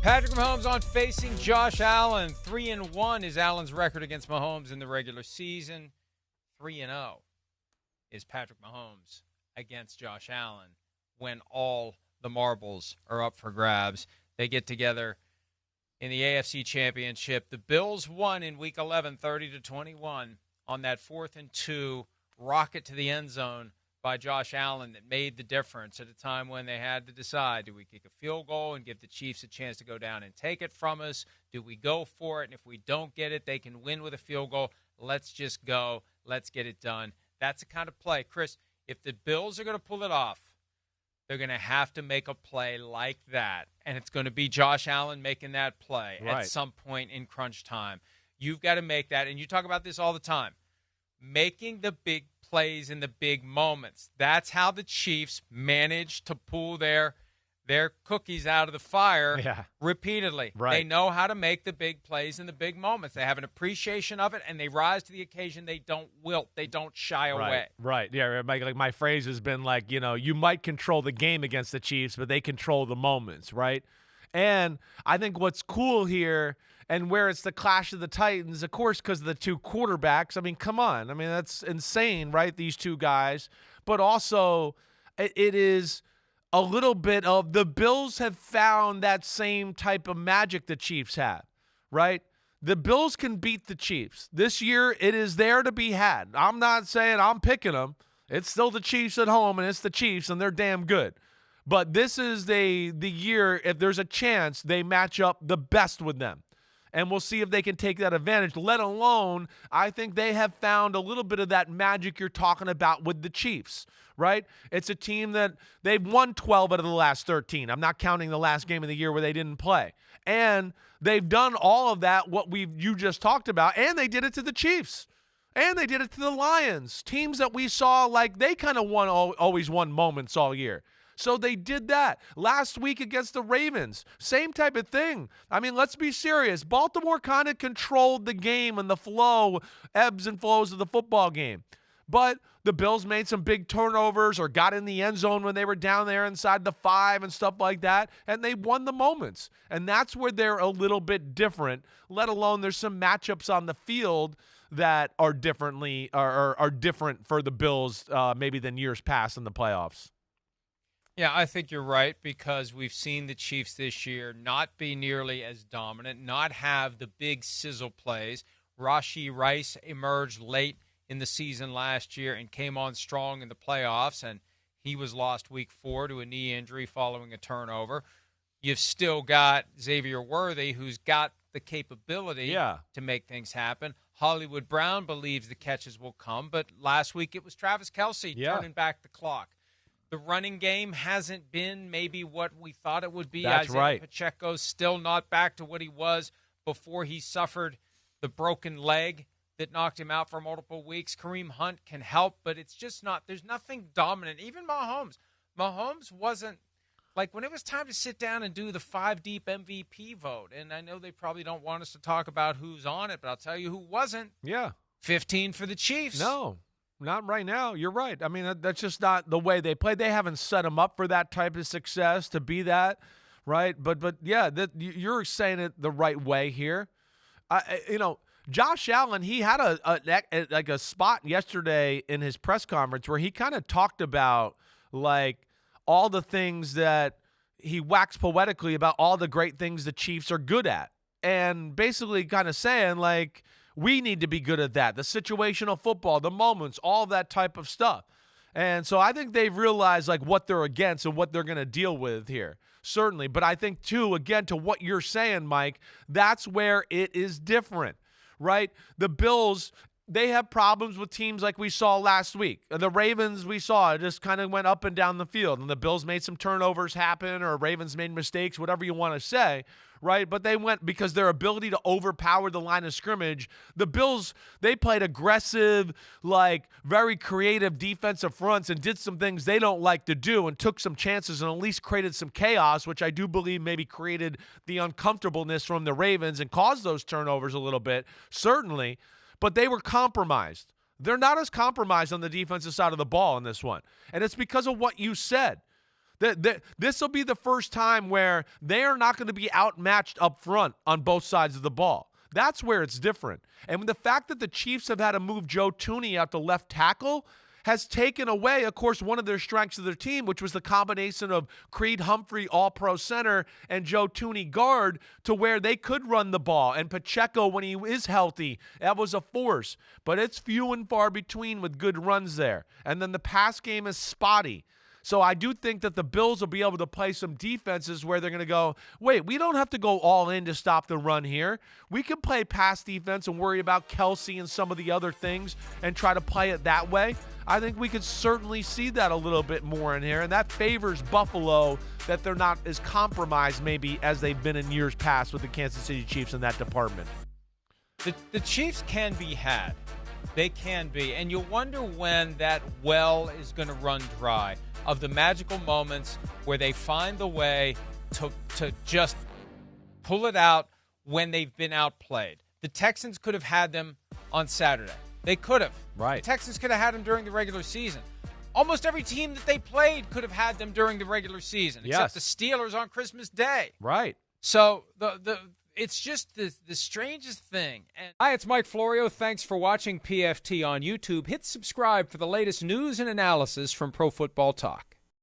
Patrick Mahomes on facing Josh Allen. 3-1 is Allen's record against Mahomes in the regular season. 3-0 is Patrick Mahomes against Josh Allen when all the marbles are up for grabs. They get together in the AFC Championship. The Bills won in Week 11, 30-21 on that 4th and 2 rocket to the end zone by Josh Allen that made the difference at a time when they had to decide, do we kick a field goal and give the Chiefs a chance to go down and take it from us? Do we go for it? And if we don't get it, they can win with a field goal. Let's just go. Let's get it done. That's the kind of play. Chris, if the Bills are going to pull it off, they're going to have to make a play like that. And it's going to be Josh Allen making that play at some point in crunch time. You've got to make that. And you talk about this all the time. Making the big plays in the big moments. That's how the Chiefs manage to pull their cookies out of the fire repeatedly. Right. They know how to make the big plays in the big moments. They have an appreciation of it, and they rise to the occasion. They don't wilt. They don't shy away. Right. Yeah, like my phrase has been like, you might control the game against the Chiefs, but they control the moments, right? And I think what's cool here and where it's the clash of the Titans, of course, because of the two quarterbacks. I mean, come on. I mean, that's insane, right, these two guys. But also it is a little bit of the Bills have found that same type of magic the Chiefs have, right? The Bills can beat the Chiefs. This year, it is there to be had. I'm not saying I'm picking them. It's still the Chiefs at home, and it's the Chiefs, and they're damn good. But this is the year, if there's a chance, they match up the best with them. And we'll see if they can take that advantage, let alone I think they have found a little bit of that magic you're talking about with the Chiefs, right? It's a team that they've won 12 out of the last 13. I'm not counting the last game of the year where they didn't play. And they've done all of that, you just talked about, and they did it to the Chiefs. And they did it to the Lions, teams that we saw like they kind of always won moments all year. So they did that. Last week against the Ravens, same type of thing. I mean, let's be serious. Baltimore kind of controlled the game and the flow, ebbs and flows of the football game. But the Bills made some big turnovers or got in the end zone when they were down there inside the 5 and stuff like that, and they won the moments. And that's where they're a little bit different, let alone there's some matchups on the field that are different for the Bills maybe than years past in the playoffs. Yeah, I think you're right because we've seen the Chiefs this year not be nearly as dominant, not have the big sizzle plays. Rashee Rice emerged late in the season last year and came on strong in the playoffs, and he was lost week 4 to a knee injury following a turnover. You've still got Xavier Worthy, who's got the capability to make things happen. Hollywood Brown believes the catches will come, but last week it was Travis Kelce turning back the clock. The running game hasn't been maybe what we thought it would be. That's right. Pacheco's still not back to what he was before he suffered the broken leg that knocked him out for multiple weeks. Kareem Hunt can help, but it's just not – there's nothing dominant. Even Mahomes. Mahomes wasn't – like when it was time to sit down and do the 5-deep MVP vote, and I know they probably don't want us to talk about who's on it, but I'll tell you who wasn't. Yeah. 15 for the Chiefs. No. Not right now. You're right. I mean, that's just not the way they play. They haven't set them up for that type of success to be that, right? But yeah, you're saying it the right way here. Josh Allen, he had a spot yesterday in his press conference where he kind of talked about like all the things that he waxed poetically about all the great things the Chiefs are good at, and basically kind of saying like, we need to be good at that. The situational football, the moments, all that type of stuff. And so I think they've realized like what they're against and what they're going to deal with here. Certainly. But I think too, again, to what you're saying, Mike, that's where it is different, right? The Bills, they have problems with teams like we saw last week. The Ravens, we saw, just kind of went up and down the field. And the Bills made some turnovers happen, or Ravens made mistakes, whatever you want to say, right? But they went because their ability to overpower the line of scrimmage. The Bills, they played aggressive, like very creative defensive fronts and did some things they don't like to do and took some chances and at least created some chaos, which I do believe maybe created the uncomfortableness from the Ravens and caused those turnovers a little bit, certainly. But they were compromised. They're not as compromised on the defensive side of the ball in this one. And it's because of what you said. This will be the first time where they are not going to be outmatched up front on both sides of the ball. That's where it's different. And the fact that the Chiefs have had to move Joe Thuney out to left tackle has taken away, of course, one of their strengths of their team, which was the combination of Creed Humphrey, all-pro center, and Joe Thuney guard, to where they could run the ball. And Pacheco, when he is healthy, that was a force. But it's few and far between with good runs there. And then the pass game is spotty. So I do think that the Bills will be able to play some defenses where they're going to go, wait, we don't have to go all in to stop the run here. We can play pass defense and worry about Kelsey and some of the other things and try to play it that way. I think we could certainly see that a little bit more in here, and that favors Buffalo, that they're not as compromised maybe as they've been in years past with the Kansas City Chiefs in that department. The Chiefs can be had. They can be. And you wonder when that well is going to run dry of the magical moments where they find the way to just pull it out when they've been outplayed. The Texans could have had them on Saturday. They could have. Right. The Texans could have had them during the regular season. Almost every team that they played could have had them during the regular season, except the Steelers on Christmas Day. Right. So it's just the strangest thing. Hi, it's Mike Florio. Thanks for watching PFT on YouTube. Hit subscribe for the latest news and analysis from Pro Football Talk.